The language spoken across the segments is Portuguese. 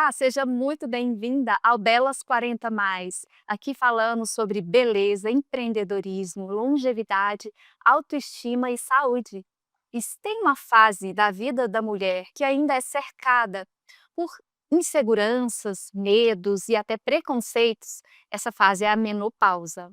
Olá, seja muito bem-vinda ao Belas 40 Mais. Aqui falamos sobre beleza, empreendedorismo, longevidade, autoestima e saúde. E se tem uma fase da vida da mulher que ainda é cercada por inseguranças, medos e até preconceitos, essa fase é a menopausa.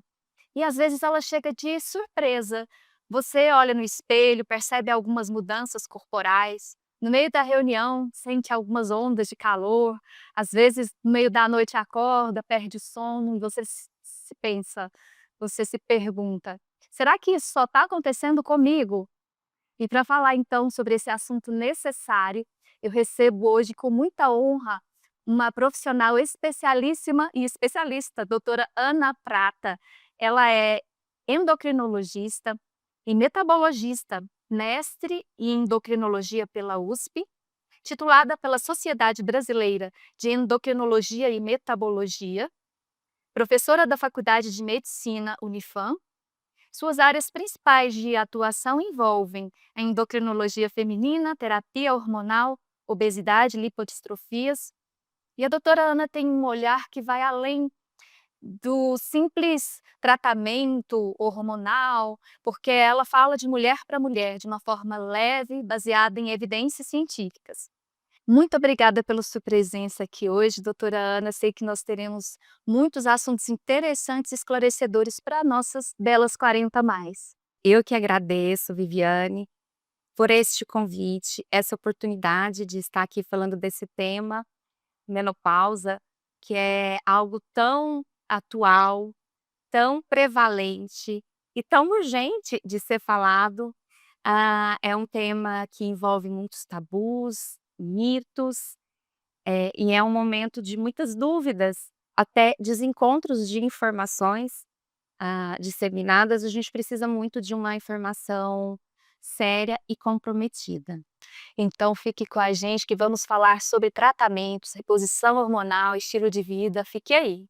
E às vezes ela chega de surpresa. Você olha no espelho, percebe algumas mudanças corporais. No meio da reunião, sente algumas ondas de calor. Às vezes, no meio da noite, acorda, perde o sono e você se pensa, você se pergunta: será que isso só está acontecendo comigo? E para falar então sobre esse assunto necessário, eu recebo hoje com muita honra uma profissional especialíssima e especialista, doutora Ana Prata. Ela é endocrinologista e metabologista, mestre em endocrinologia pela USP, titulada pela Sociedade Brasileira de Endocrinologia e Metabologia, professora da Faculdade de Medicina Unifam. Suas áreas principais de atuação envolvem a endocrinologia feminina, terapia hormonal, obesidade, lipodistrofias. E a doutora Ana tem um olhar que vai além do simples tratamento hormonal, porque ela fala de mulher para mulher, de uma forma leve, baseada em evidências científicas. Muito obrigada pela sua presença aqui hoje, doutora Ana. Sei que nós teremos muitos assuntos interessantes e esclarecedores para nossas belas 40 mais. Eu que agradeço, Viviane, por este convite, essa oportunidade de estar aqui falando desse tema, menopausa, que é algo tão atual, tão prevalente e tão urgente de ser falado. É um tema que envolve muitos tabus, mitos, e é um momento de muitas dúvidas, até desencontros de informações disseminadas. A gente precisa muito de uma informação séria e comprometida. Então fique com a gente que vamos falar sobre tratamentos, reposição hormonal, estilo de vida. Fique aí.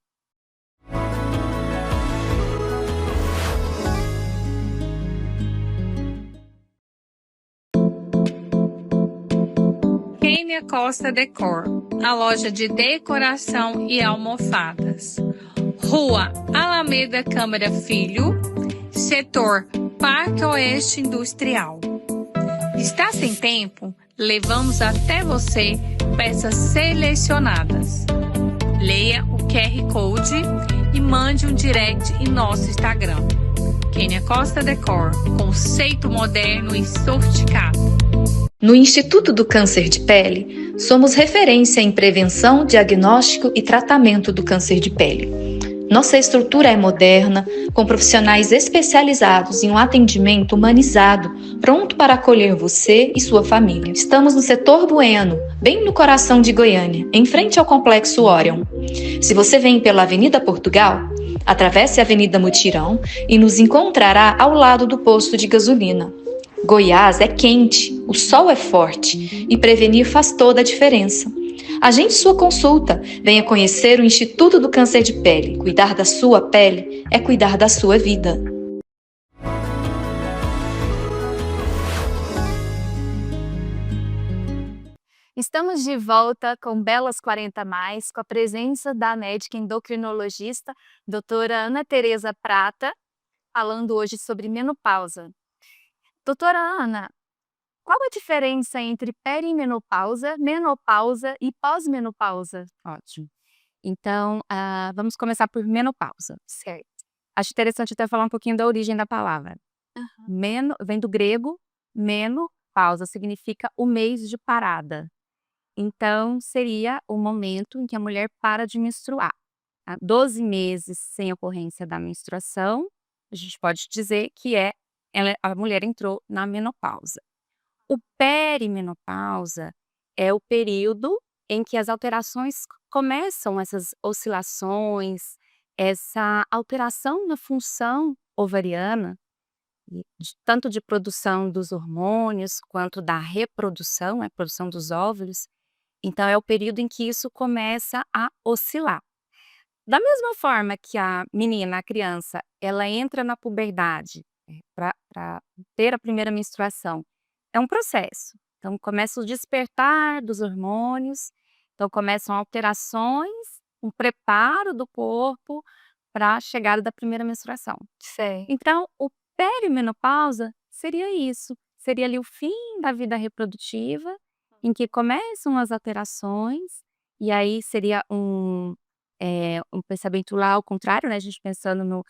Kênia Costa Decor, a loja de decoração e almofadas. Rua Alameda Câmara Filho, setor Parque Oeste Industrial. Está sem tempo? Levamos até você peças selecionadas. Leia o QR Code e mande um direct em nosso Instagram. Kênia Costa Decor, conceito moderno e sofisticado. No Instituto do Câncer de Pele, somos referência em prevenção, diagnóstico e tratamento do câncer de pele. Nossa estrutura é moderna, com profissionais especializados em um atendimento humanizado, pronto para acolher você e sua família. Estamos no setor Bueno, bem no coração de Goiânia, em frente ao Complexo Orion. Se você vem pela Avenida Portugal, atravesse a Avenida Mutirão e nos encontrará ao lado do posto de gasolina. Goiás é quente, o sol é forte e prevenir faz toda a diferença. Agende sua consulta, venha conhecer o Instituto do Câncer de Pele. Cuidar da sua pele é cuidar da sua vida. Estamos de volta com Belas 40 Mais, com a presença da médica endocrinologista, doutora Ana Tereza Prata, falando hoje sobre menopausa. Doutora Ana, qual a diferença entre perimenopausa, menopausa e pós-menopausa? Ótimo. Então, vamos começar por menopausa. Certo. Acho interessante até falar um pouquinho da origem da palavra. Vem do grego, menopausa, significa o mês de parada. Então, seria o momento em que a mulher para de menstruar. 12 meses sem ocorrência da menstruação, a gente pode dizer que a mulher entrou na menopausa. O perimenopausa é o período em que as alterações começam, essas oscilações, essa alteração na função ovariana, tanto de produção dos hormônios quanto da reprodução, a produção dos óvulos. Então é o período em que isso começa a oscilar. Da mesma forma que a menina, a criança, ela entra na puberdade para ter a primeira menstruação, é um processo. Então começa o despertar dos hormônios Então começam alterações, um preparo do corpo para a chegada da primeira menstruação. Sei. Então o perimenopausa seria isso, seria ali o fim da vida reprodutiva, em que começam as alterações, e aí seria um pensamento lá ao contrário, né, a gente pensando no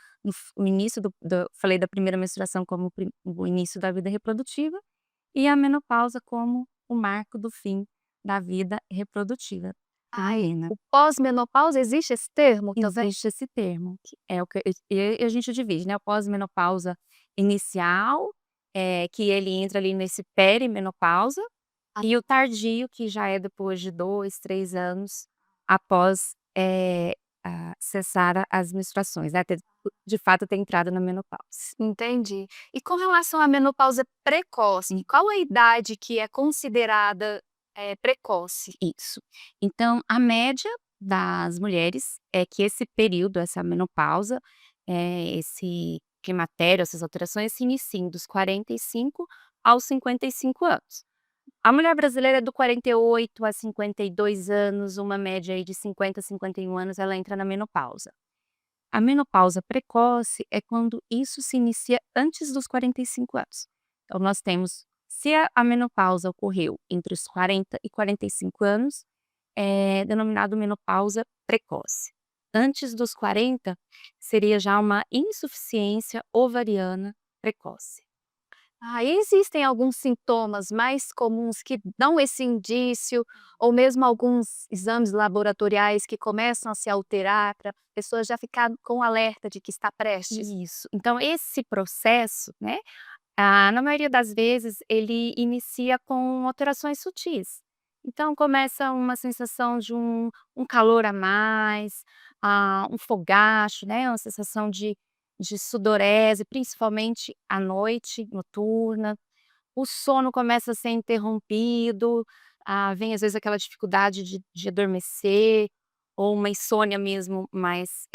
início falei da primeira menstruação como o início da vida reprodutiva, e a menopausa como o marco do fim da vida reprodutiva feminina. O pós-menopausa, existe esse termo também? Existe esse termo, que é o que e a gente divide, né, o pós-menopausa inicial, que ele entra ali nesse perimenopausa, e o tardio, que já é depois de 2, 3 anos após, cessar as menstruações, né, de fato ter entrado na menopausa. Entendi. E com relação à menopausa precoce, qual a idade que é considerada, precoce? Isso. Então, a média das mulheres é que esse período, essa menopausa, esse climatério, essas alterações se iniciam dos 45 aos 55 anos. A mulher brasileira é do 48 a 52 anos, uma média aí de 50 a 51 anos, ela entra na menopausa. A menopausa precoce é quando isso se inicia antes dos 45 anos. Então nós temos, se a menopausa ocorreu entre os 40 e 45 anos, é denominado menopausa precoce. Antes dos 40, seria já uma insuficiência ovariana precoce. Existem alguns sintomas mais comuns que dão esse indício, ou mesmo alguns exames laboratoriais que começam a se alterar para a pessoa já ficar com alerta de que está prestes? Isso. Então esse processo, né, na maioria das vezes ele inicia com alterações sutis. Então começa uma sensação de um calor a mais, um fogacho, né, uma sensação de sudorese, principalmente à noite, noturna. O sono começa a ser interrompido, vem às vezes aquela dificuldade de adormecer, ou uma insônia mesmo mais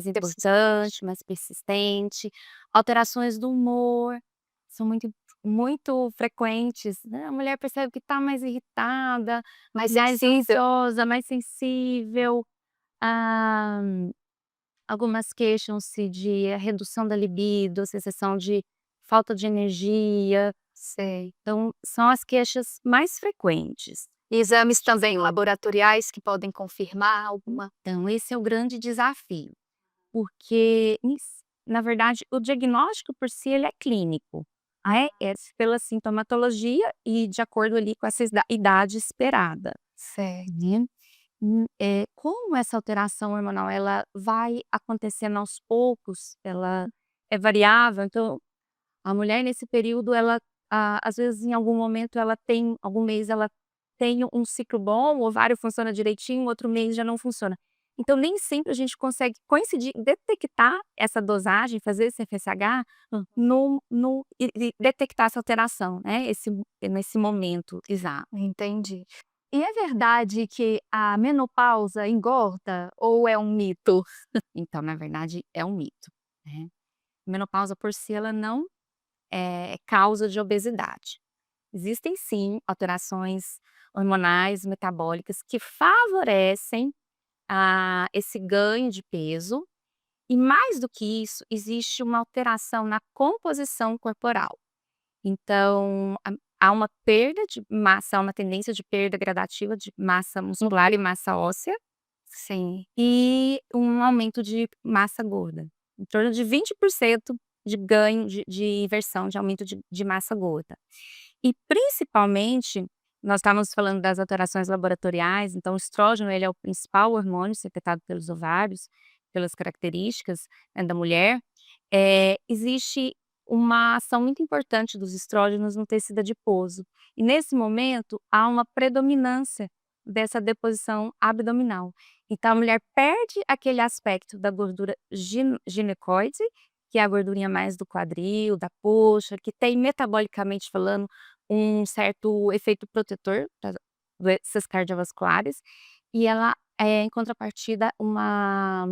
importante, mais persistente. Alterações do humor são muito frequentes, né, a mulher percebe que está mais irritada, Mais mais sensível. ansiosa, mais sensível. Ah, algumas queixam-se de redução da libido, sensação de falta de energia. Sei. Então, são as queixas mais frequentes. E exames também laboratoriais que podem confirmar alguma. Então, esse é o grande desafio, porque na verdade, o diagnóstico por si ele é clínico, né, é pela sintomatologia e de acordo ali com essa idade esperada, Certo. né. Como essa alteração hormonal ela vai acontecendo aos poucos, ela é variável, então a mulher nesse período ela, às vezes em algum momento ela tem algum mês ela tem um ciclo bom, o ovário funciona direitinho, outro mês já não funciona. Então nem sempre a gente consegue coincidir, detectar essa dosagem, fazer esse FSH e detectar essa alteração, né, nesse momento exato. Entendi. E é verdade que a menopausa engorda ou é um mito? Então na verdade é um mito, né. Menopausa por si ela não é causa de obesidade. Existem sim alterações hormonais, metabólicas que favorecem esse ganho de peso, e mais do que isso, existe uma alteração na composição corporal. Então, há uma perda de massa, há uma tendência de perda gradativa de massa muscular e massa óssea, Sim. e um aumento de massa gorda, em torno de 20% de ganho de inversão, de aumento de massa gorda. E principalmente, nós estávamos falando das alterações laboratoriais, então o estrógeno ele é o principal hormônio secretado pelos ovários, pelas características, né, da mulher. Existe uma ação muito importante dos estrógenos no tecido adiposo, e nesse momento há uma predominância dessa deposição abdominal. Então a mulher perde aquele aspecto da gordura ginecoide, que é a gordurinha mais do quadril, da coxa, que tem metabolicamente falando um certo efeito protetor das doenças cardiovasculares, e ela, em contrapartida, uma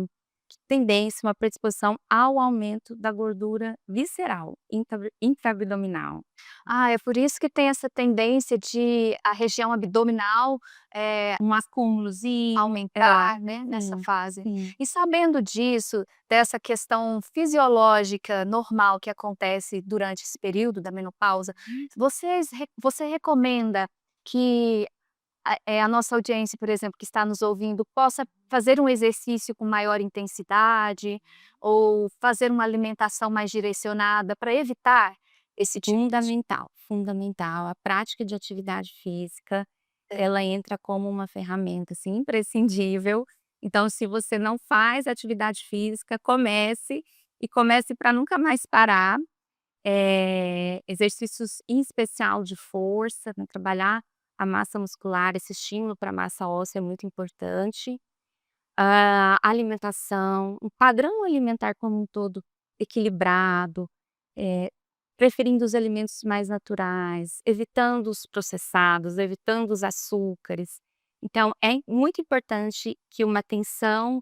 tendência, uma predisposição ao aumento da gordura visceral, intraabdominal. É por isso que tem essa tendência de a região abdominal, Um acúmulozinho. aumentar, né, nessa Sim, fase. sim. E sabendo disso, dessa questão fisiológica normal que acontece durante esse período da menopausa, você recomenda que a nossa audiência, por exemplo, que está nos ouvindo, possa fazer um exercício com maior intensidade ou fazer uma alimentação mais direcionada para evitar esse tipo de Fundamental, fundamental. A prática de atividade física, ela entra como uma ferramenta, assim, imprescindível. Então, se você não faz atividade física, comece para nunca mais parar. Exercícios em especial de força, né, trabalhar a massa muscular, esse estímulo para a massa óssea é muito importante. Alimentação, um padrão alimentar como um todo equilibrado, eh, preferindo os alimentos mais naturais, evitando os processados, evitando os açúcares. Então é muito importante que uma atenção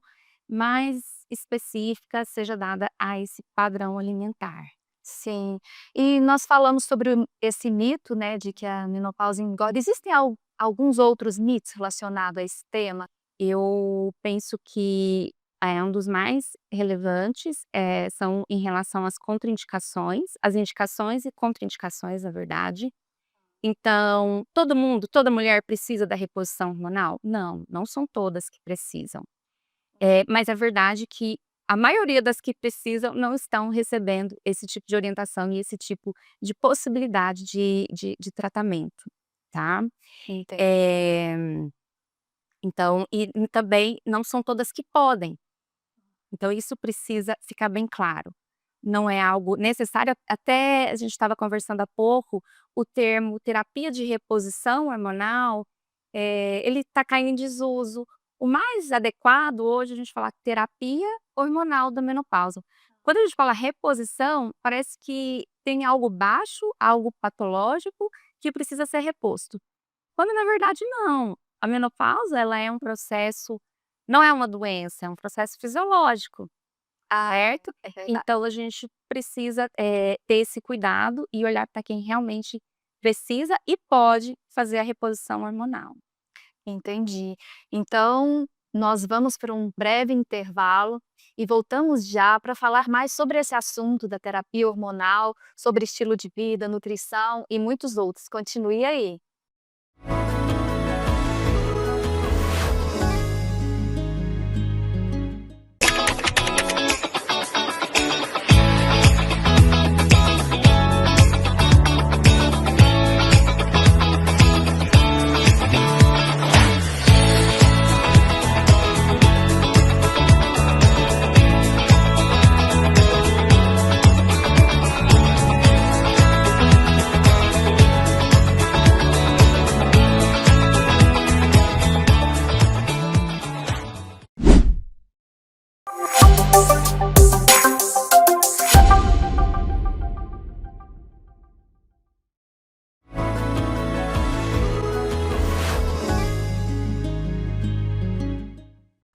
mais específica seja dada a esse padrão alimentar. sim. E nós falamos sobre esse mito, né, de que a menopausa engorda. Existem alguns outros mitos relacionados a esse tema? Eu penso que, um dos mais relevantes, são em relação às contraindicações, as indicações e contraindicações, na verdade. Então, toda mulher precisa da reposição hormonal? Não, não são todas que precisam. Mas é verdade que a maioria das que precisam não estão recebendo esse tipo de orientação e esse tipo de possibilidade de tratamento, tá. Entendo. Eh então e também não são todas que podem, então isso precisa ficar bem claro. Não é algo necessário, até a gente estava conversando há pouco, o termo terapia de reposição hormonal, ele está caindo em desuso. O mais adequado hoje a gente falar terapia hormonal da menopausa. Quando a gente fala reposição, parece que tem algo baixo, algo patológico, que precisa ser reposto. Quando na verdade não, a menopausa ela é um processo, não é uma doença, é um processo fisiológico, certo? É verdade. Então a gente precisa, ter esse cuidado e olhar para quem realmente precisa e pode fazer a reposição hormonal. Entendi. Então, nós vamos para um breve intervalo e voltamos já para falar mais sobre esse assunto da terapia hormonal, sobre estilo de vida, nutrição e muitos outros. Continue aí.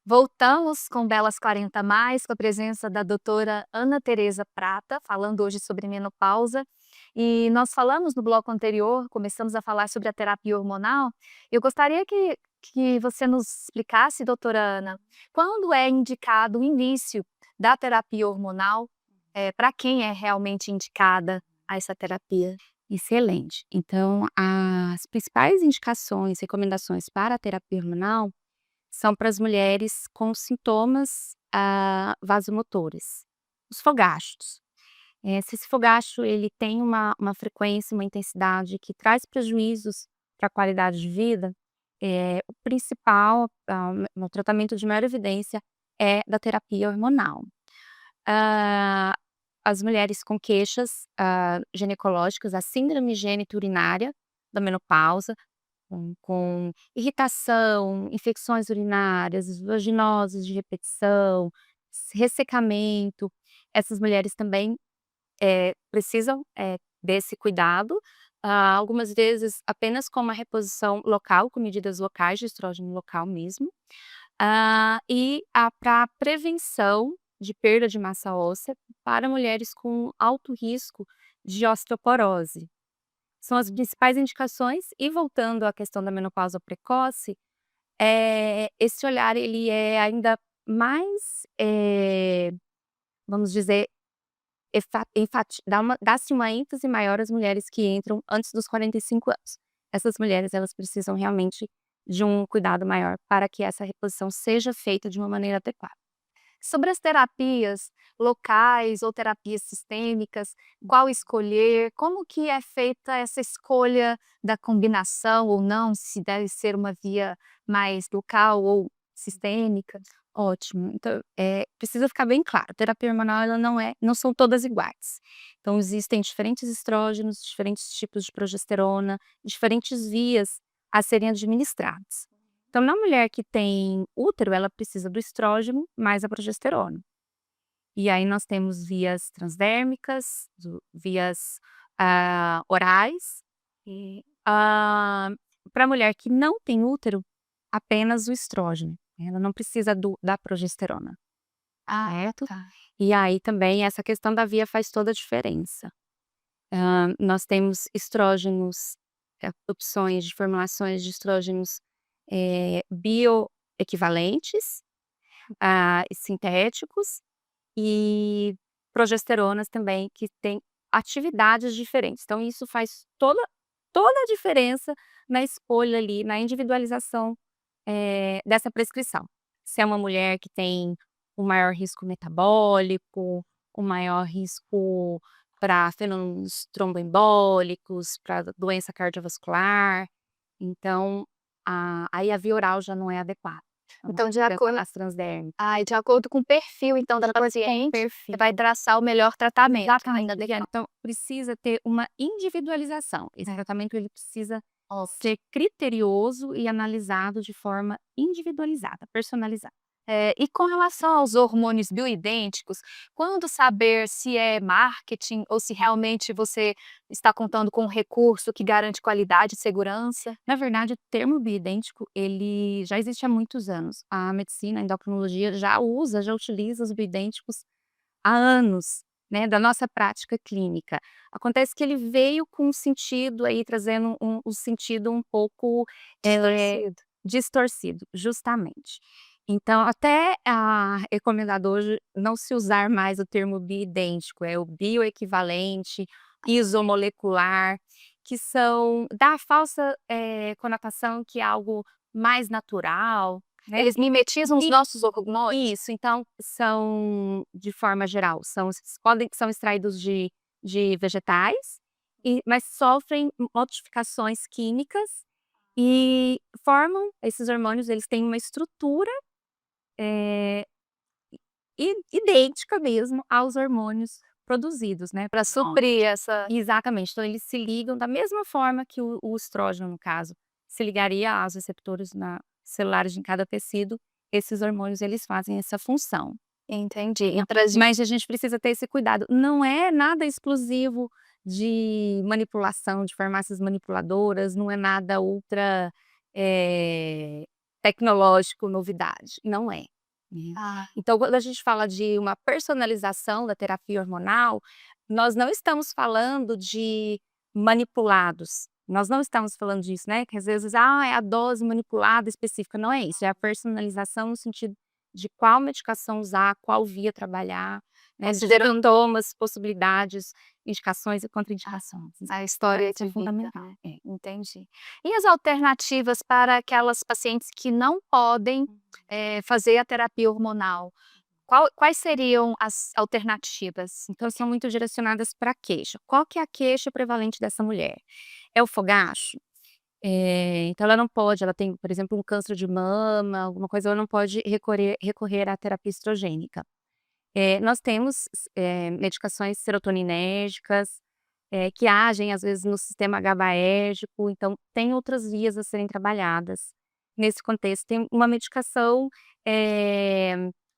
Voltamos com Belas 40 Mais, com a presença da doutora Ana Tereza Prata, falando hoje sobre menopausa. E nós falamos no bloco anterior, começamos a falar sobre a terapia hormonal. Eu gostaria que você nos explicasse, doutora Ana, quando é indicado o início da terapia hormonal, para quem é realmente indicada a essa terapia? Excelente. Então as principais indicações, recomendações para a terapia hormonal são para as mulheres com sintomas, vasomotores, os fogachos. Se esse fogacho ele tem uma frequência, uma intensidade que traz prejuízos para a qualidade de vida, o principal, o tratamento de maior evidência é da terapia hormonal. Ah, as mulheres com queixas, ginecológicas, a síndrome gênito-urinária da menopausa, com irritação, infecções urinárias, vaginoses de repetição, ressecamento, essas mulheres também, precisam, desse cuidado, algumas vezes apenas com uma reposição local, com medidas locais de estrógeno local mesmo. E para prevenção de perda de massa óssea para mulheres com alto risco de osteoporose. São as principais indicações. E voltando à questão da menopausa precoce, esse olhar ele é ainda mais, vamos dizer, dá-se uma ênfase maior às mulheres que entram antes dos 45 anos. Essas mulheres, elas precisam realmente de um cuidado maior para que essa reposição seja feita de uma maneira adequada. Sobre as terapias locais ou terapias sistêmicas, qual escolher? Como que é feita essa escolha da combinação ou não, se deve ser uma via mais local ou sistêmica? Ótimo. Então, precisa ficar bem claro, terapia hormonal ela não são todas iguais. Então existem diferentes estrógenos, diferentes tipos de progesterona, diferentes vias a serem administradas. Então na mulher que tem útero, ela precisa do estrógeno mais a progesterona. E aí nós temos vias transdérmicas, vias orais. Para a mulher que não tem útero, apenas o estrógeno. Ela não precisa da progesterona, certo? Tá. E aí também essa questão da via faz toda a diferença. Nós temos estrógenos, opções de formulações de estrógenos bioequivalentes, sintéticos, e progesteronas também que têm atividades diferentes. Então isso faz toda a diferença na escolha ali, na individualização dessa prescrição. Se é uma mulher que tem um maior risco metabólico, um maior risco para fenômenos tromboembólicos, para doença cardiovascular, então aí a via oral já não é adequada. Então, de acordo As transdérmicas. de acordo com o perfil, então, da paciente, você vai traçar o melhor tratamento. Exatamente. Então precisa ter uma individualização. Esse tratamento ele precisa ser criterioso e analisado de forma individualizada, personalizada. E com relação aos hormônios bioidênticos, quando saber se é marketing ou se realmente você está contando com um recurso que garante qualidade e segurança? Na verdade, o termo bioidêntico, ele já existe há muitos anos. A medicina, a endocrinologia já utiliza os bioidênticos há anos, né, da nossa prática clínica. Acontece que ele veio com um sentido aí, trazendo um sentido um pouco distorcido, justamente. Então, até é recomendado hoje não se usar mais o termo bioidêntico, é o bioequivalente, isomolecular, que dá a falsa conotação que é algo mais natural, né? Eles mimetizam os nossos hormônios? Isso, então são, de forma geral, são extraídos de vegetais, mas sofrem modificações químicas e formam esses hormônios, eles têm uma estrutura idêntica mesmo aos hormônios produzidos, né? Para suprir essa... Exatamente, então eles se ligam da mesma forma que o estrógeno, no caso, se ligaria aos receptores celulares de cada tecido, esses hormônios eles fazem essa função. Entendi. Mas a gente precisa ter esse cuidado. Não é nada exclusivo de manipulação, de farmácias manipuladoras, não é nada ultra tecnológico, novidade. Não é. Então, quando a gente fala de uma personalização da terapia hormonal, nós não estamos falando de manipulados. Nós não estamos falando disso, né? Que às vezes, é a dose manipulada específica. Não é isso, é a personalização no sentido de qual medicação usar, qual via trabalhar, né? Considerando sintomas, possibilidades, indicações e contraindicações. a história Isso é de vida, fundamental. né? Entendi. E as alternativas para aquelas pacientes que não podem fazer a terapia hormonal? Quais seriam as alternativas? Então, são muito direcionadas para a queixa. Qual que é a queixa prevalente dessa mulher? É o fogacho? Então ela tem, por exemplo, um câncer de mama, alguma coisa, ela não pode recorrer à terapia estrogênica. Nós temos medicações serotoninérgicas, que agem às vezes no sistema GABAérgico, então tem outras vias a serem trabalhadas nesse contexto. Tem uma medicação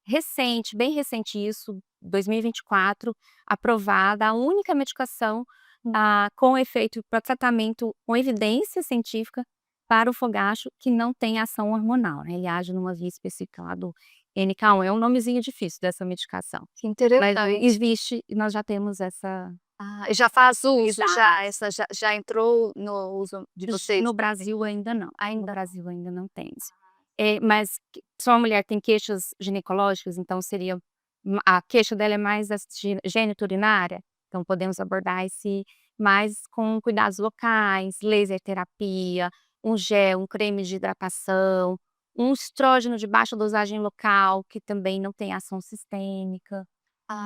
recente, bem recente isso, 2024, aprovada, a única medicação com efeito para tratamento com evidência científica para o fogacho que não tem ação hormonal, né, ele age numa via específica lá do NK1, é um nomezinho difícil dessa medicação. Que Mas interessante. existe e nós já temos essa E já faz uso, Exato. já entrou no uso de vocês? No Brasil ainda não, no Ainda Brasil ainda não tem isso. Mas se uma mulher tem queixas ginecológicas, então seria a queixa dela é mais geniturinária, então podemos abordar esse mais com cuidados locais, laser terapia, um gel, um creme de hidratação, um estrógeno de baixa dosagem local, que também não tem ação sistêmica.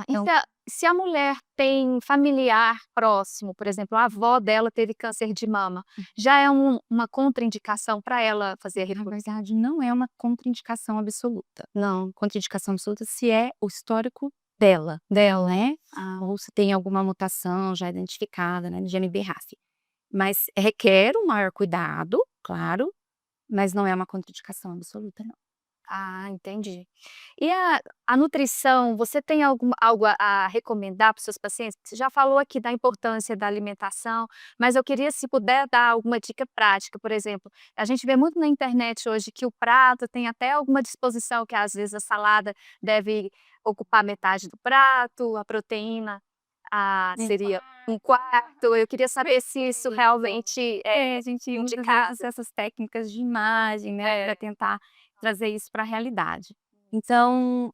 E Então se a mulher tem familiar próximo, por exemplo, a avó dela teve câncer de mama, já é uma contraindicação para ela fazer a na reposição? verdade não é uma contraindicação absoluta. Não. Contraindicação absoluta se é o histórico dela, né, ou se tem alguma mutação já identificada, né, no gene BRAF. Mas requer um maior cuidado, claro, mas não é uma contraindicação absoluta não. Entendi. E a nutrição, você tem algo a recomendar para os seus pacientes? Você já falou aqui da importância da alimentação, mas eu queria se puder dar alguma dica prática, por exemplo, a gente vê muito na internet hoje que o prato tem até alguma disposição que às vezes a salada deve ocupar metade do prato, a proteína, seria um quarto. Eu queria saber se isso realmente é A gente usa indicado. essas técnicas de imagem, né, para tentar trazer isso para a realidade. Então,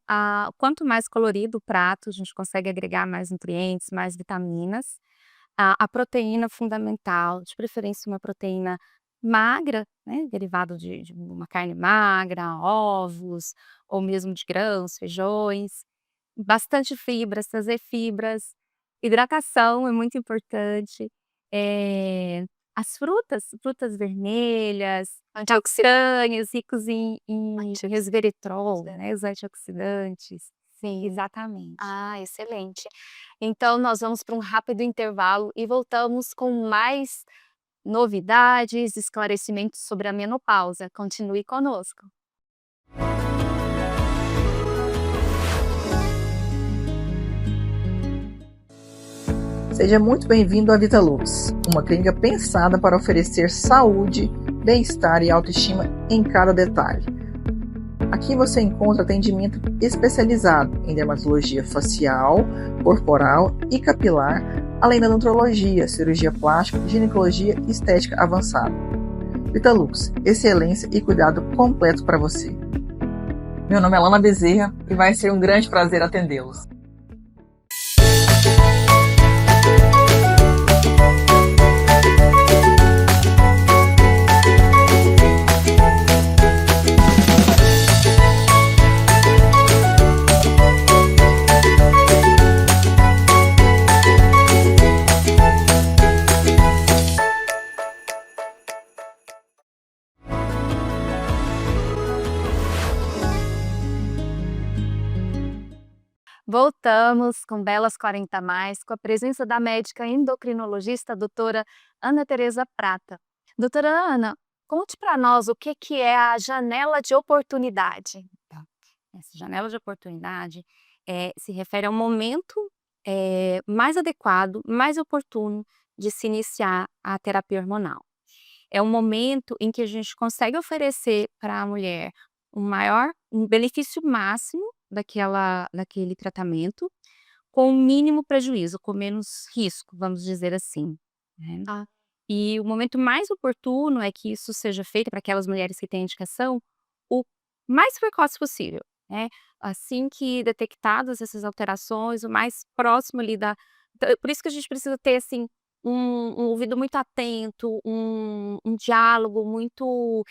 quanto mais colorido o prato, a gente consegue agregar mais nutrientes, mais vitaminas. A proteína fundamental, de preferência uma proteína magra, né, derivado de uma carne magra, ovos, ou mesmo de grãos, feijões. Bastante fibras, trazer fibras. Hidratação é muito importante. As frutas vermelhas, castanhas, ricos em resveratrol, né, os antioxidantes. Sim. Exatamente. Excelente. Então nós vamos para um rápido intervalo e voltamos com mais novidades, esclarecimentos sobre a menopausa. Continue conosco. Seja muito bem-vindo à Vitalux, uma clínica pensada para oferecer saúde, bem-estar e autoestima em cada detalhe. Aqui você encontra atendimento especializado em dermatologia facial, corporal e capilar, além da nutrologia, cirurgia plástica, ginecologia e estética avançada. Vitalux, excelência e cuidado completo para você. Meu nome é Lana Bezerra e vai ser um grande prazer atendê-los. Voltamos com Belas 40 Mais, com a presença da médica endocrinologista doutora Ana Tereza Prata. Doutora Ana, conte para nós o que é a janela de oportunidade. Essa janela de oportunidade se refere ao momento mais adequado, mais oportuno de se iniciar a terapia hormonal. É um momento em que a gente consegue oferecer para a mulher um benefício máximo daquele tratamento, com o mínimo prejuízo, com menos risco, vamos dizer assim, né. E o momento mais oportuno é que isso seja feito para aquelas mulheres que têm indicação, o mais precoce possível, né. Assim que detectadas essas alterações, o mais próximo ali por isso que a gente precisa ter, assim, um ouvido muito atento, um diálogo muito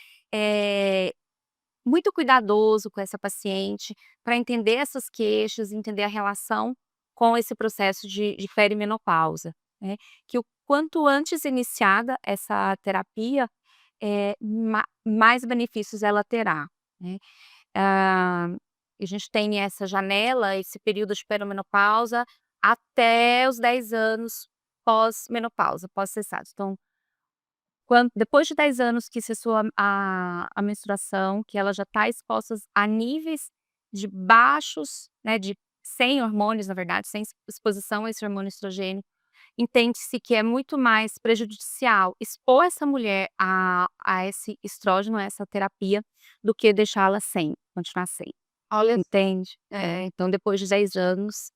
cuidadoso com essa paciente, para entender essas queixas, entender a relação com esse processo de perimenopausa, né. Que o quanto antes iniciada essa terapia, mais benefícios ela terá, né. Ah, a gente tem essa janela, esse período de perimenopausa, até os 10 anos pós-menopausa, pós-cessados. Então, depois de 10 anos que cessou a menstruação, que ela já está exposta a níveis de baixos, né, sem hormônios, na verdade, sem exposição a esse hormônio estrogênio, entende-se que é muito mais prejudicial expor essa mulher a esse estrógeno, a essa terapia, do que deixá-la sem, continuar sem, Olha, entende? é. Então depois de 10 anos,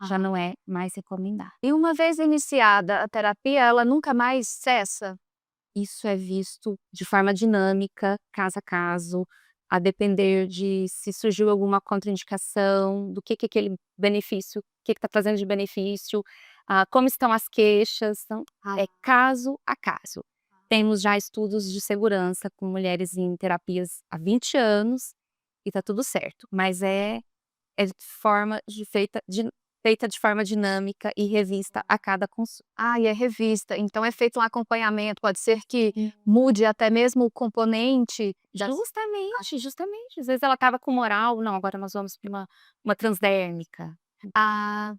já Ah. não é mais recomendado. E uma vez iniciada a terapia, ela nunca mais cessa? Isso é visto de forma dinâmica, caso a caso, a depender de se surgiu alguma contraindicação, do que aquele benefício, o que está trazendo de benefício, como estão as queixas, então Ah. é caso a caso. Temos já estudos de segurança com mulheres em terapias há 20 anos e tá tudo certo, mas é de forma feita de forma dinâmica e revista a cada consulta. E é revista, então é feito um acompanhamento, pode ser que mude até mesmo o componente das Justamente. Às vezes ela estava com moral, não, agora nós vamos para uma transdérmica.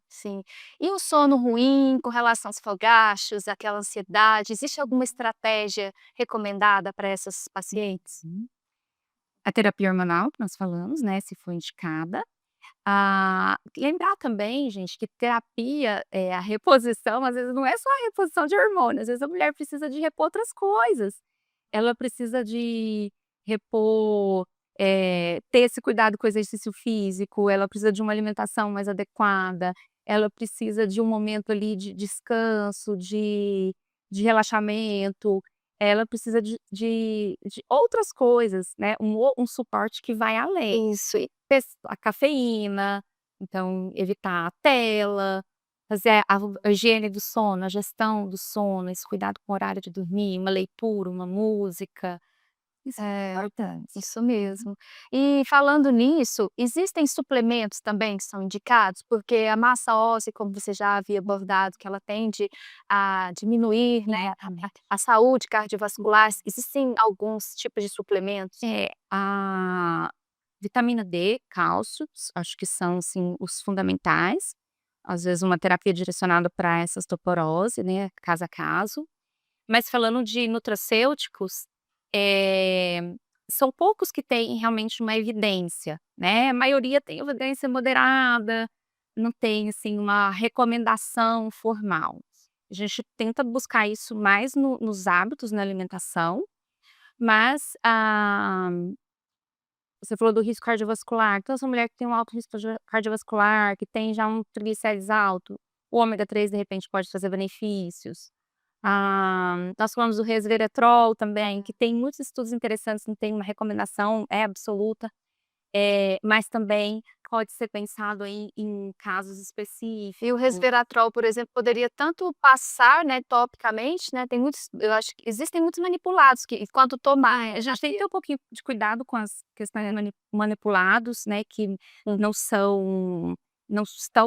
sim. E o sono ruim com relação aos fogachos, aquela ansiedade, existe alguma estratégia recomendada para essas pacientes? A terapia hormonal que nós falamos, né, se for indicada. Lembrar também, gente, que terapia, a reposição, às vezes não é só a reposição de hormônio, às vezes a mulher precisa de repor outras coisas. Ela precisa de repor, ter esse cuidado com o exercício físico, ela precisa de uma alimentação mais adequada, ela precisa de um momento ali de descanso, de relaxamento, ela precisa de outras coisas, né, um suporte que vai além. Isso. A cafeína, então evitar a tela, fazer a higiene do sono, a gestão do sono, esse cuidado com o horário de dormir, uma leitura, uma música, isso é importante. Isso mesmo. E falando nisso, existem suplementos também que são indicados? Porque a massa óssea, como você já havia abordado, que ela tende a diminuir, né, a saúde cardiovascular, existem alguns tipos de suplementos? A vitamina D, cálcio, acho que são, assim, os fundamentais. Às vezes uma terapia direcionada para essa osteoporose, né, caso a caso. Mas falando de nutracêuticos, são poucos que têm realmente uma evidência, né, a maioria tem evidência moderada, não tem, assim, uma recomendação formal. A gente tenta buscar isso mais nos hábitos, na alimentação, mas, você falou do risco cardiovascular, então essa mulher que tem um alto risco cardiovascular, que tem já um triglicérides alto, o ômega 3 de repente pode trazer benefícios. Nós falamos do resveratrol também, que tem muitos estudos interessantes, não tem uma recomendação absoluta, mas também pode ser pensado aí em casos específicos. E o resveratrol, por exemplo, poderia tanto passar, né, topicamente, né, tem muitos, eu acho que existem muitos manipulados que quanto tomar, Já tem que ter um pouquinho de cuidado com as questões manipulados, né, que não estão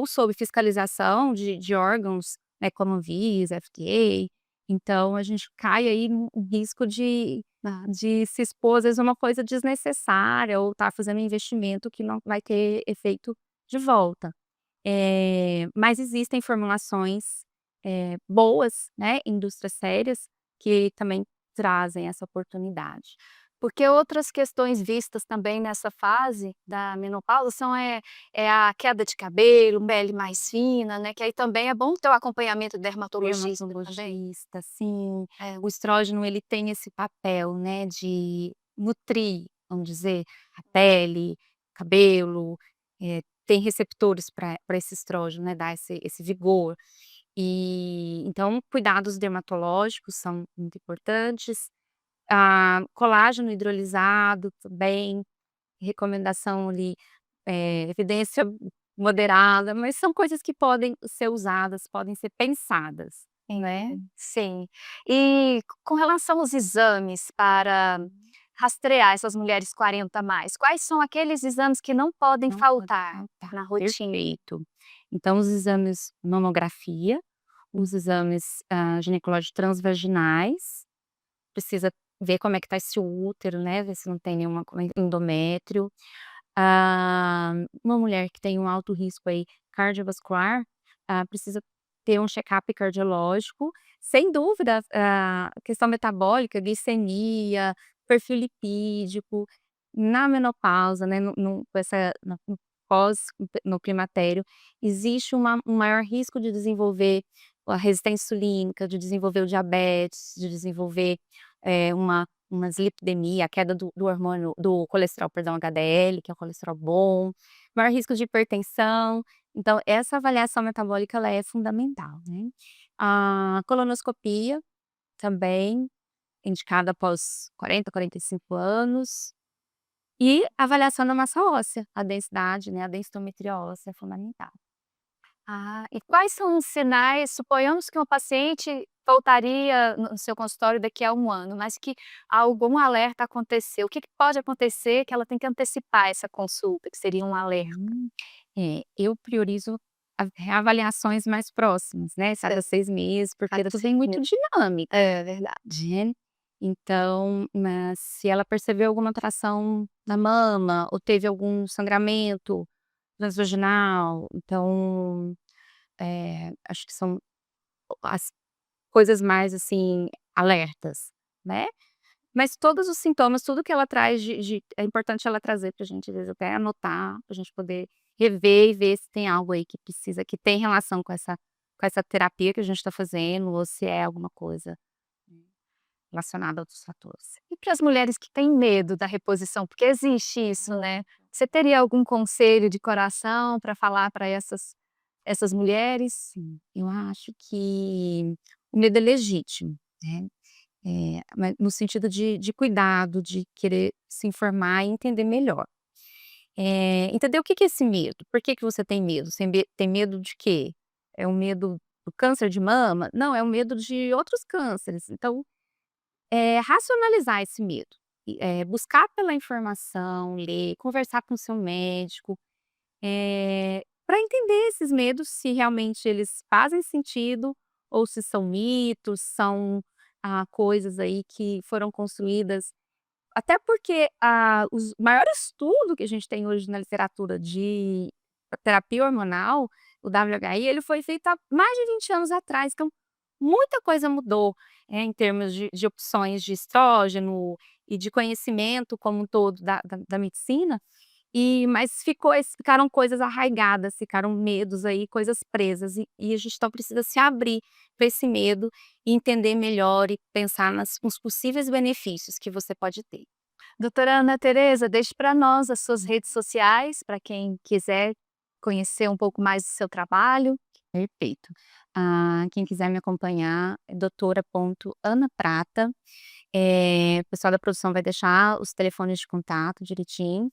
sob fiscalização de órgãos, né, como Anvisa, FDA, então a gente cai aí no risco de se expor, às vezes, a uma coisa desnecessária ou tá fazendo um investimento que não vai ter efeito de volta. Mas existem formulações, boas, né, indústrias sérias, que também trazem essa oportunidade. porque outras questões vistas também nessa fase da menopausa são a queda de cabelo, pele mais fina, né, que aí também é bom ter o acompanhamento do dermatologista também. Dermatologista, sim. O estrógeno, ele tem esse papel, né, de nutrir, vamos dizer, a pele, cabelo, tem receptores para esse estrógeno, né, dar esse vigor. E então cuidados dermatológicos são muito importantes. Colágeno hidrolisado também, recomendação ali, evidência moderada, mas são coisas que podem ser usadas, podem ser pensadas, né. Sim. E com relação aos exames para rastrear essas mulheres 40 mais, quais são aqueles exames que não podem Não pode faltar faltar. na rotina? Perfeito. Então os exames mamografia, os exames, ginecológicos transvaginais, precisa ver como é que tá esse útero, né, ver se não tem nenhuma endométrio. Uma mulher que tem um alto risco aí cardiovascular, precisa ter um check-up cardiológico, sem dúvida, questão metabólica, glicemia, perfil lipídico, na menopausa, né, com essa no climatério, existe um maior risco de desenvolver, a resistência insulínica, de desenvolver o diabetes, de desenvolver uma dislipidemia, a queda do hormônio, do colesterol, perdão, HDL, que é o colesterol bom, maior risco de hipertensão. Então, essa avaliação metabólica ela é fundamental, né? A colonoscopia também, indicada após 40, 45 anos. E a avaliação da massa óssea, a densidade, né, a densitometria óssea é fundamental. E quais são os sinais, suponhamos que uma paciente voltaria no seu consultório daqui a 1 ano, mas que algum alerta aconteceu, o que que pode acontecer que ela tem que antecipar essa consulta, que seria um alerta? Eu priorizo reavaliações mais próximas, né, cada 6 meses, porque Cada tudo 6 é muito meses. dinâmico, É verdade. né. Então, mas se ela percebeu alguma alteração na mama ou teve algum sangramento transvaginal, então, acho que são as coisas mais, assim, alertas, né. Mas todos os sintomas, tudo que ela traz de é importante ela trazer pra gente, às vezes até anotar, pra gente poder rever e ver se tem algo aí que precisa que tem relação com essa terapia que a gente tá fazendo ou se é alguma coisa relacionada a outros fatores. E para as mulheres que têm medo da reposição, porque existe isso, né, você teria algum conselho de coração para falar para essas mulheres? Sim, eu acho que o medo é legítimo, né, mas no sentido de cuidado, de querer se informar e entender melhor. Entender o que que é esse medo, por que que você tem medo? Você tem medo de quê? É o medo do câncer de mama? Não, é o medo de outros cânceres, então, racionalizar esse medo, buscar pela informação, ler, conversar com o seu médico, para entender esses medos, se realmente eles fazem sentido ou se são mitos, são, coisas aí que foram construídas até porque os maior estudo que a gente tem hoje na literatura de terapia hormonal, o WHI, ele foi feito há mais de 20 anos atrás, então muita coisa mudou, em termos de opções de estrógeno e de conhecimento como um todo da medicina, mas ficaram coisas arraigadas, ficaram medos aí, coisas presas e a gente então precisa se abrir para esse medo e entender melhor e pensar nos possíveis benefícios que você pode ter. Doutora Ana Tereza, deixe para nós as suas redes sociais, para quem quiser conhecer um pouco mais do seu trabalho. Perfeito. Quem quiser me acompanhar é doutora.anaprata. O pessoal da produção vai deixar os telefones de contato direitinho.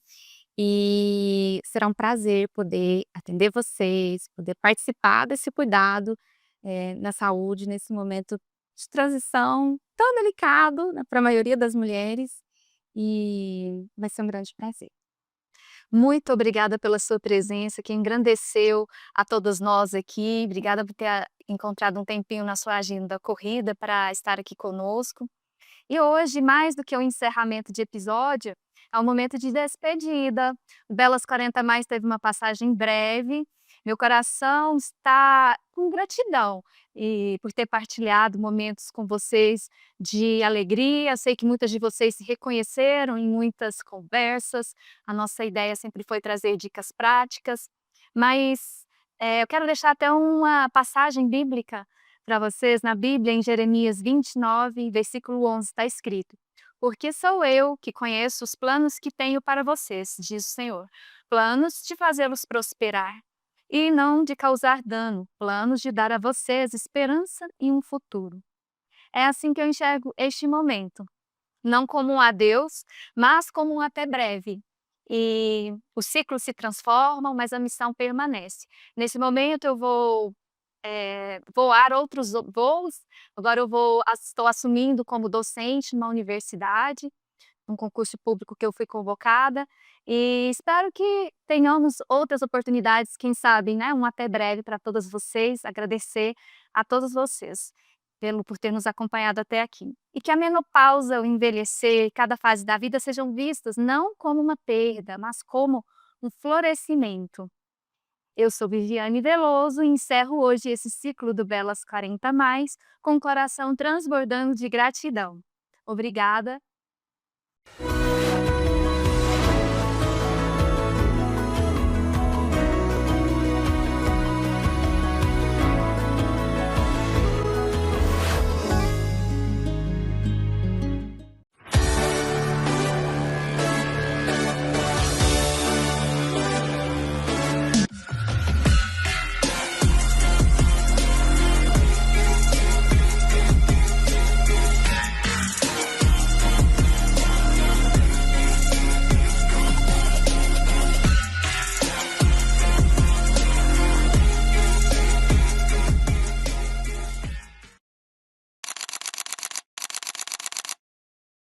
E será um prazer poder atender vocês, poder participar desse cuidado, na saúde, nesse momento de transição tão delicado, né, para a maioria das mulheres, e vai ser um grande prazer. Muito obrigada pela sua presença, que engrandeceu a todas nós aqui. Obrigada por ter encontrado um tempinho na sua agenda corrida para estar aqui conosco. E hoje, mais do que o encerramento de episódio, é um momento de despedida. O Belas 40 Mais teve uma passagem breve. Meu coração está com gratidão e por ter partilhado momentos com vocês de alegria. Sei que muitas de vocês se reconheceram em muitas conversas. A nossa ideia sempre foi trazer dicas práticas, mas eu quero deixar até uma passagem bíblica para vocês. Na Bíblia, em Jeremias 29, versículo 11, está escrito: porque sou eu que conheço os planos que tenho para vocês, diz o Senhor, planos de fazê-los prosperar e não de causar dano, planos de dar a vocês esperança e um futuro. É assim que eu enxergo este momento, não como um adeus, mas como um até breve. E os ciclos se transformam, mas a missão permanece. Nesse momento eu vou voar outros voos. Agora estou assumindo como docente numa universidade, um concurso público que eu fui convocada, e espero que tenhamos outras oportunidades, quem sabe, né, um até breve para todas vocês. Agradecer a todos vocês por ter nos acompanhado até aqui. E que a menopausa, o envelhecer, cada fase da vida sejam vistas não como uma perda, mas como um florescimento. Eu sou Viviane Veloso e encerro hoje esse ciclo do Belas 40 Mais com o coração transbordando de gratidão. Obrigada